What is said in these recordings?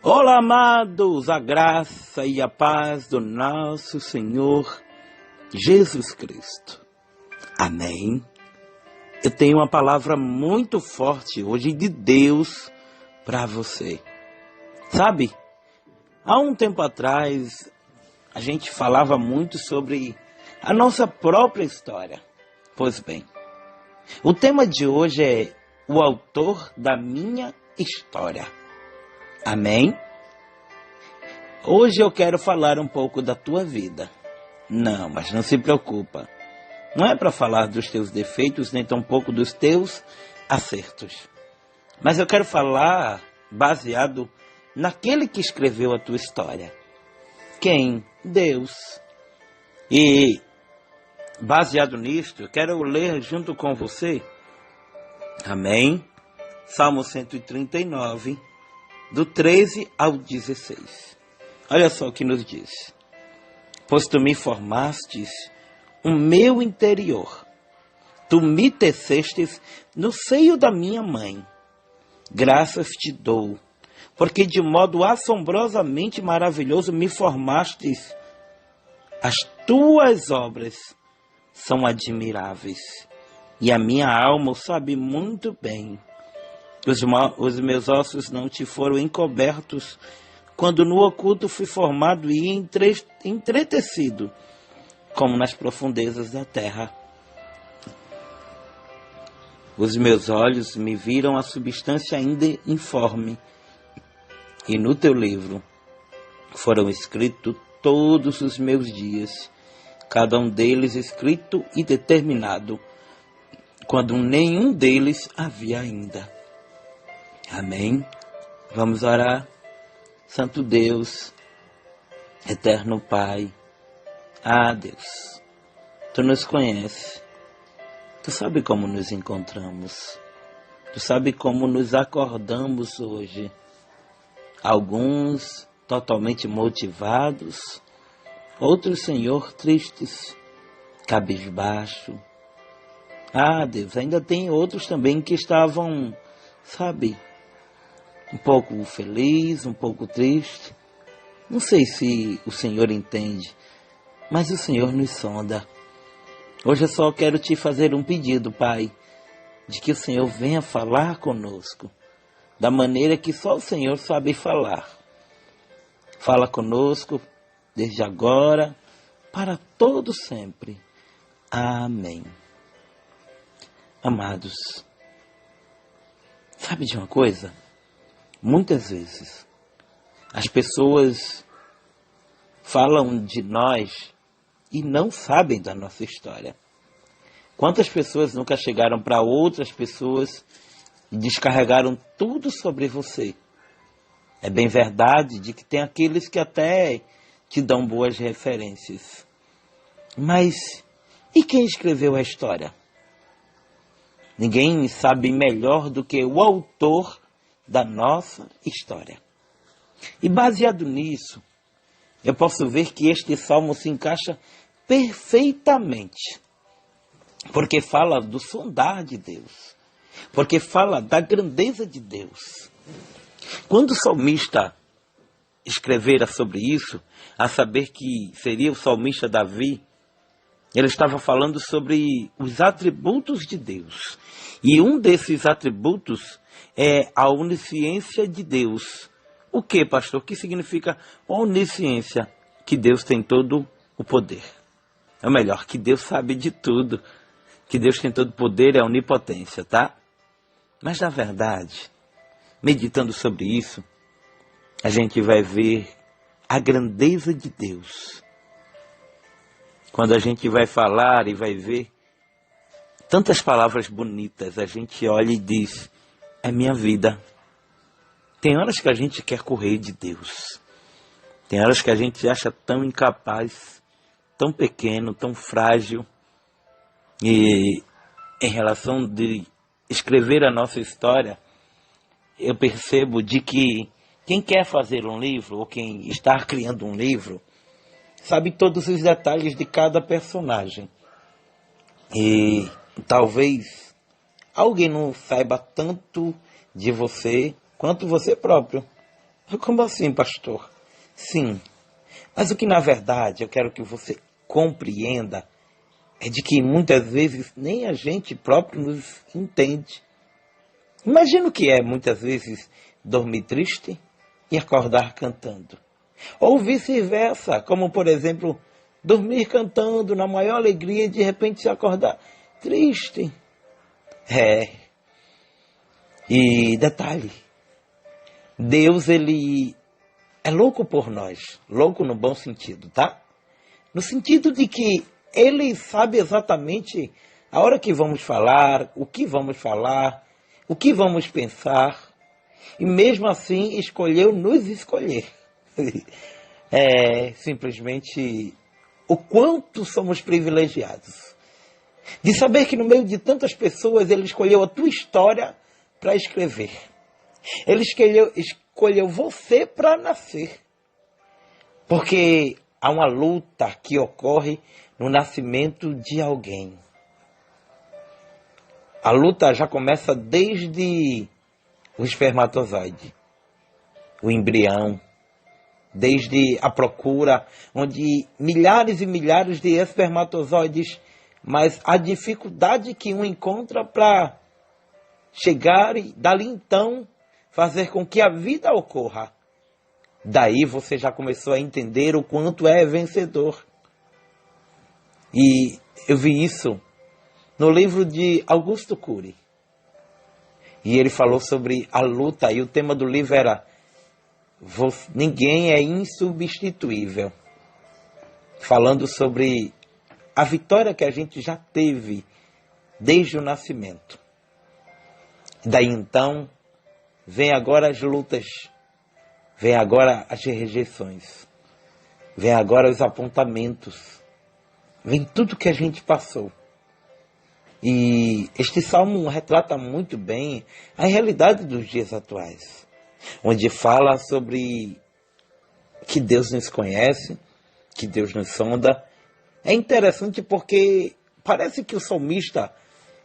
Olá, amados, a graça e a paz do nosso Senhor Jesus Cristo. Amém. Eu tenho uma palavra muito forte hoje de Deus para você. Sabe, há um tempo atrás, a gente falava muito sobre a nossa própria história. Pois bem, o tema de hoje é o autor da minha história. Amém? Hoje eu quero falar um pouco da tua vida. Não, mas não se preocupa. Não é para falar dos teus defeitos, nem tampouco dos teus acertos. Mas eu quero falar baseado naquele que escreveu a tua história. Quem? Deus. E baseado nisto, eu quero ler junto com você. Amém? Salmo 139. Do 13 ao 16. Olha só o que nos diz. Pois tu me formastes o meu interior. Tu me tecestes no seio da minha mãe. Graças te dou, porque de modo assombrosamente maravilhoso me formastes. As tuas obras são admiráveis, e a minha alma o sabe muito bem. Os meus ossos não te foram encobertos, quando no oculto fui formado e entretecido, como nas profundezas da terra. Os meus olhos me viram a substância ainda informe, e no teu livro foram escritos todos os meus dias, cada um deles escrito e determinado, quando nenhum deles havia ainda. Amém? Vamos orar. Santo Deus, eterno Pai, Deus, Tu nos conheces, Tu sabe como nos encontramos, Tu sabe como nos acordamos hoje, alguns totalmente motivados, outros, Senhor, tristes, cabisbaixo. Deus, ainda tem outros também que estavam, sabe, um pouco feliz, um pouco triste. Não sei se o Senhor entende, mas o Senhor nos sonda. Hoje eu só quero te fazer um pedido, Pai, de que o Senhor venha falar conosco, da maneira que só o Senhor sabe falar. Fala conosco, desde agora, para todo sempre. Amém. Amados, sabe de uma coisa? Muitas vezes, as pessoas falam de nós e não sabem da nossa história. Quantas pessoas nunca chegaram para outras pessoas e descarregaram tudo sobre você? É bem verdade de que tem aqueles que até te dão boas referências. Mas e quem escreveu a história? Ninguém sabe melhor do que o autor da nossa história. E baseado nisso, eu posso ver que este salmo se encaixa perfeitamente, porque fala do sondar de Deus, porque fala da grandeza de Deus. Quando o salmista escrevera sobre isso, a saber que seria o salmista Davi, ele estava falando sobre os atributos de Deus. E um desses atributos é a onisciência de Deus. O que, pastor? O que significa onisciência? Que Deus tem todo o poder. Ou melhor, que Deus sabe de tudo. Que Deus tem todo o poder, é a onipotência, tá? Mas na verdade, meditando sobre isso, a gente vai ver a grandeza de Deus. Quando a gente vai falar e vai ver tantas palavras bonitas, a gente olha e diz, é minha vida. Tem horas que a gente quer correr de Deus. Tem horas que a gente acha tão incapaz, tão pequeno, tão frágil. E em relação de escrever a nossa história, eu percebo de que quem quer fazer um livro, ou quem está criando um livro, sabe todos os detalhes de cada personagem. E talvez alguém não saiba tanto de você quanto você próprio. Como assim, pastor? Sim, mas o que na verdade eu quero que você compreenda é de que muitas vezes nem a gente próprio nos entende. Imagina o que é muitas vezes dormir triste e acordar cantando. Ou vice-versa, como por exemplo, dormir cantando na maior alegria e de repente se acordar triste. E detalhe, Deus ele é louco por nós, louco no bom sentido, tá? No sentido de que ele sabe exatamente a hora que vamos falar, o que vamos pensar, e mesmo assim escolheu nos escolher. É simplesmente o quanto somos privilegiados. De saber que no meio de tantas pessoas ele escolheu a tua história para escrever. Ele escolheu você para nascer. Porque há uma luta que ocorre no nascimento de alguém. A luta já começa desde o espermatozoide, o embrião, desde a procura, onde milhares e milhares de espermatozoides, mas a dificuldade que um encontra para chegar e dali então fazer com que a vida ocorra. Daí você já começou a entender o quanto é vencedor. E eu vi isso no livro de Augusto Cury. E ele falou sobre a luta, e o tema do livro era Ninguém é insubstituível. Falando sobre a vitória que a gente já teve desde o nascimento. Daí então, vem agora as lutas, vem agora as rejeições, vem agora os apontamentos, vem tudo que a gente passou. E este salmo retrata muito bem a realidade dos dias atuais, onde fala sobre que Deus nos conhece, que Deus nos sonda. É interessante porque parece que o salmista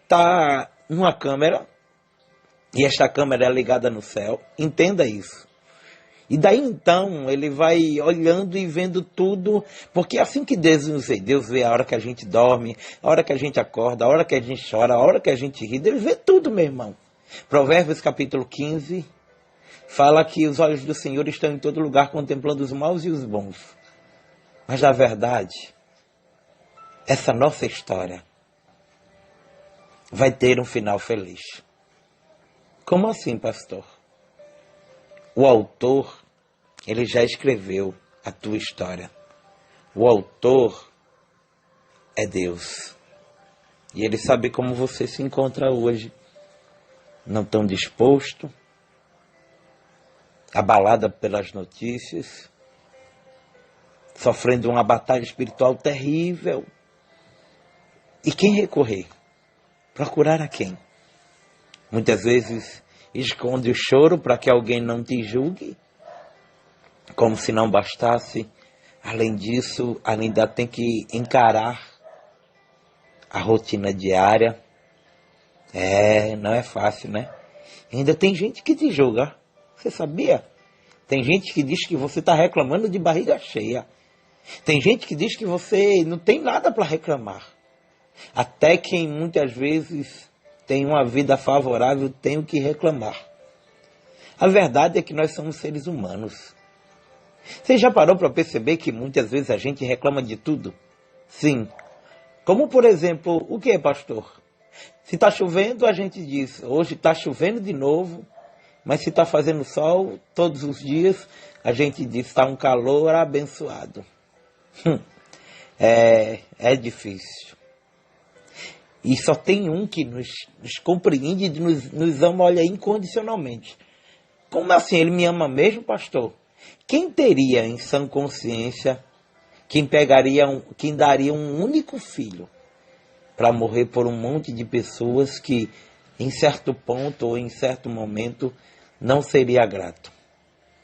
está numa câmera, e esta câmera é ligada no céu. Entenda isso. E daí então ele vai olhando e vendo tudo, porque é assim que Deus nos vê. Deus vê a hora que a gente dorme, a hora que a gente acorda, a hora que a gente chora, a hora que a gente ri. Ele vê tudo, meu irmão. Provérbios capítulo 15 fala que os olhos do Senhor estão em todo lugar, contemplando os maus e os bons. Mas na verdade, essa nossa história vai ter um final feliz. Como assim, pastor? O autor, ele já escreveu a tua história. O autor é Deus. E ele sabe como você se encontra hoje. Não tão disposto, abalada pelas notícias, sofrendo uma batalha espiritual terrível. E quem recorrer? Procurar a quem? Muitas vezes esconde o choro para que alguém não te julgue, como se não bastasse. Além disso, ainda tem que encarar a rotina diária. Não é fácil, né? Ainda tem gente que te julga. Você sabia? Tem gente que diz que você está reclamando de barriga cheia. Tem gente que diz que você não tem nada para reclamar. Até quem muitas vezes tem uma vida favorável tem o que reclamar. A verdade é que nós somos seres humanos. Você já parou para perceber que muitas vezes a gente reclama de tudo? Sim. Como por exemplo, o que, pastor? Se está chovendo, a gente diz, hoje está chovendo de novo. Mas se está fazendo sol todos os dias, a gente diz, está um calor abençoado. É difícil. E só tem um que nos compreende e nos ama, olha, incondicionalmente. Como assim? Ele me ama mesmo, pastor? Quem teria em sã consciência, quem daria um único filho para morrer por um monte de pessoas que, em certo ponto ou em certo momento, não seria grato?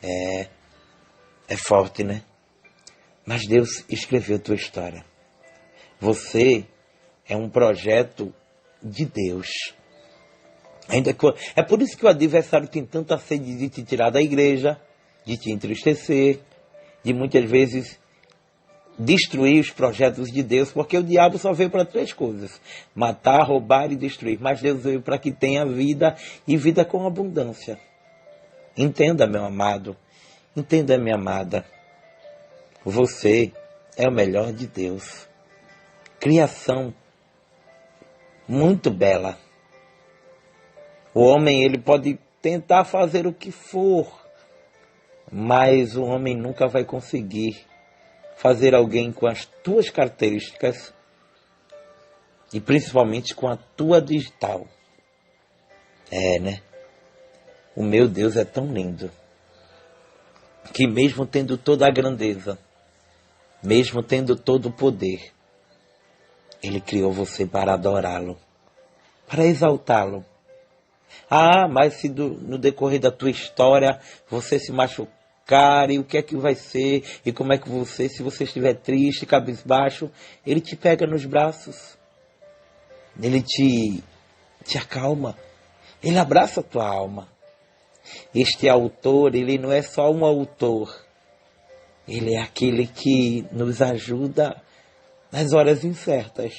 É forte, né? Mas Deus escreveu a tua história. Você é um projeto de Deus. É por isso que o adversário tem tanta sede de te tirar da igreja, de te entristecer, de muitas vezes destruir os projetos de Deus, porque o diabo só veio para 3 coisas: matar, roubar e destruir. Mas Deus veio para que tenha vida e vida com abundância. Entenda, meu amado, entenda, minha amada, você é o melhor de Deus. Criação muito bela. O homem, ele pode tentar fazer o que for, mas o homem nunca vai conseguir fazer alguém com as tuas características e principalmente com a tua digital. Né? O meu Deus é tão lindo que mesmo tendo toda a grandeza, mesmo tendo todo o poder, Ele criou você para adorá-lo, para exaltá-lo. Mas se no decorrer da tua história você se machucar, e o que é que vai ser, e como é que se você estiver triste, cabisbaixo, Ele te pega nos braços, Ele te acalma, Ele abraça a tua alma. Este autor, Ele não é só um autor, Ele é aquele que nos ajuda nas horas incertas,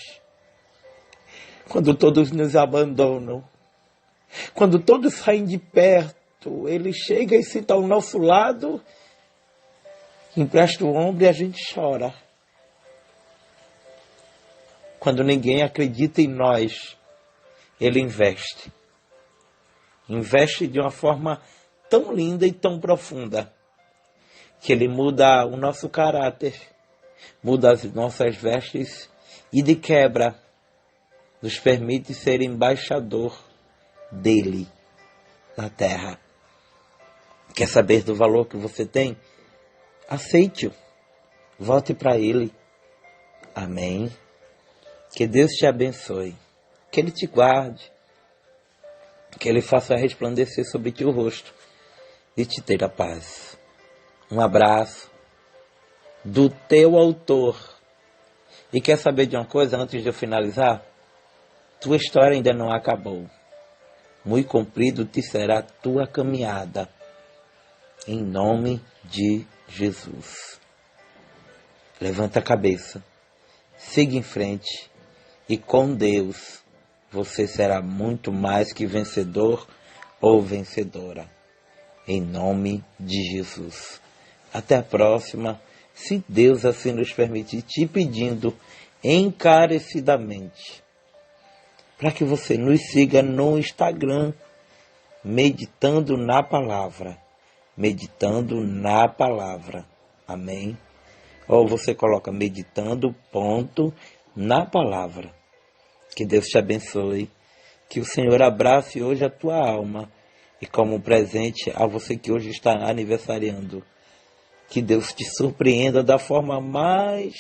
quando todos nos abandonam, quando todos saem de perto, Ele chega e senta ao nosso lado, empresta o ombro e a gente chora. Quando ninguém acredita em nós, Ele investe. Investe de uma forma tão linda e tão profunda, que Ele muda o nosso caráter, muda as nossas vestes e de quebra nos permite ser embaixador dele na terra. Quer saber do valor que você tem? Aceite-o. Volte para Ele. Amém. Que Deus te abençoe. Que Ele te guarde. Que Ele faça resplandecer sobre ti o rosto e te ter a paz. Um abraço do teu autor. E quer saber de uma coisa antes de eu finalizar? Tua história ainda não acabou. Muito comprido te será tua caminhada. Em nome de Jesus. Levanta a cabeça. Siga em frente. E com Deus você será muito mais que vencedor ou vencedora. Em nome de Jesus. Até a próxima. Se Deus assim nos permitir, te pedindo encarecidamente para que você nos siga no Instagram, Meditando na Palavra. Meditando na Palavra. Amém? Ou você coloca meditando, ponto, na palavra. Que Deus te abençoe. Que o Senhor abrace hoje a tua alma. E como presente a você que hoje está aniversariando, que Deus te surpreenda da forma mais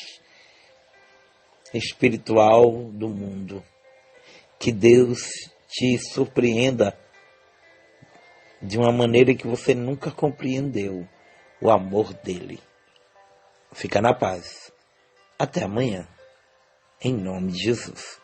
espiritual do mundo. Que Deus te surpreenda de uma maneira que você nunca compreendeu o amor dele. Fica na paz. Até amanhã. Em nome de Jesus.